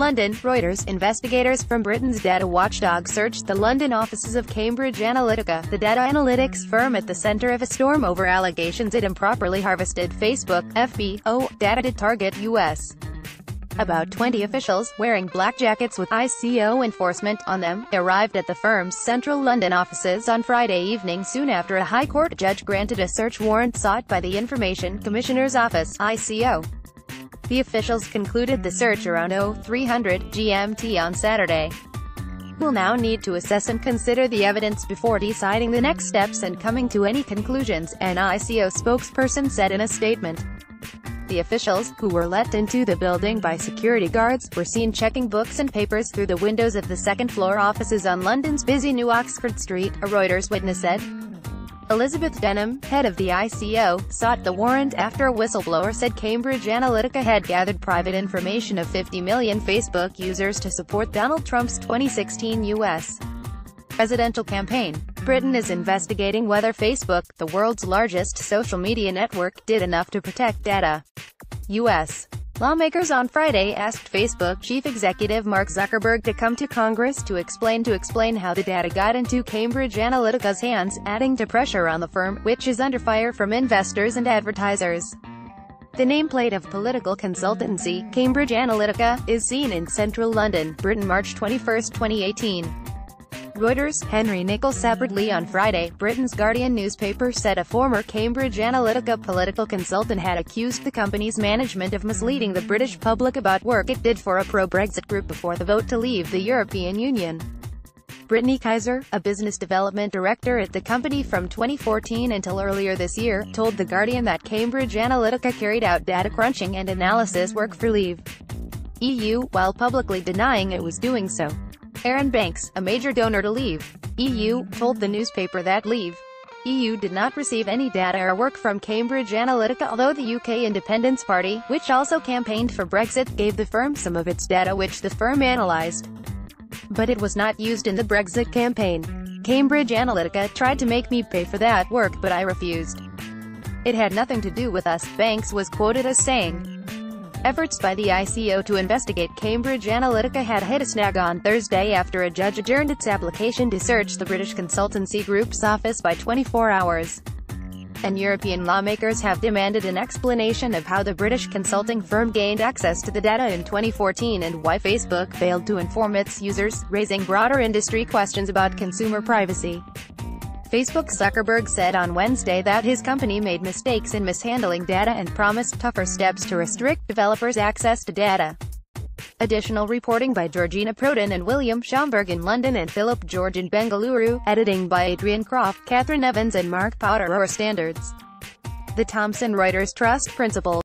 London, Reuters. Investigators from Britain's data watchdog searched the London offices of Cambridge Analytica, the data analytics firm at the centre of a storm over allegations it improperly harvested Facebook, FBO, data to target U.S. About 20 officials, wearing black jackets with ICO enforcement on them, arrived at the firm's central London offices on Friday evening soon after a High Court judge granted a search warrant sought by the Information Commissioner's Office, ICO. The officials concluded the search around 0300 GMT on Saturday. We'll now need to assess and consider the evidence before deciding the next steps and coming to any conclusions, an ICO spokesperson said in a statement. The officials, who were let into the building by security guards, were seen checking books and papers through the windows of the second-floor offices on London's busy New Oxford Street, a Reuters witness said. Elizabeth Denham, head of the ICO, sought the warrant after a whistleblower said Cambridge Analytica had gathered private information of 50 million Facebook users to support Donald Trump's 2016 U.S. presidential campaign. Britain is investigating whether Facebook, the world's largest social media network, did enough to protect data. U.S. lawmakers on Friday asked Facebook chief executive Mark Zuckerberg to come to Congress to explain how the data got into Cambridge Analytica's hands, adding to pressure on the firm, which is under fire from investors and advertisers. The nameplate of political consultancy, Cambridge Analytica, is seen in central London, Britain, March 21, 2018. Reuters. Henry Nichols separately on Friday, Britain's Guardian newspaper said a former Cambridge Analytica political consultant had accused the company's management of misleading the British public about work it did for a pro-Brexit group before the vote to leave the European Union. Brittany Kaiser, a business development director at the company from 2014 until earlier this year, told The Guardian that Cambridge Analytica carried out data crunching and analysis work for Leave EU, while publicly denying it was doing so. Aaron Banks, a major donor to Leave EU, told the newspaper that Leave EU did not receive any data or work from Cambridge Analytica, although the UK Independence Party, which also campaigned for Brexit, gave the firm some of its data which the firm analysed. But it was not used in the Brexit campaign. Cambridge Analytica tried to make me pay for that work, but I refused. It had nothing to do with us, Banks was quoted as saying. Efforts by the ICO to investigate Cambridge Analytica had hit a snag on Thursday after a judge adjourned its application to search the British consultancy group's office by 24 hours. And European lawmakers have demanded an explanation of how the British consulting firm gained access to the data in 2014 and why Facebook failed to inform its users, raising broader industry questions about consumer privacy. Facebook's Zuckerberg said on Wednesday that his company made mistakes in mishandling data and promised tougher steps to restrict developers' access to data. Additional reporting by Georgina Prodan and William Schomburg in London and Philip George in Bengaluru, editing by Adrian Croft, Catherine Evans and Mark Powder. Standards. The Thomson Reuters Trust Principal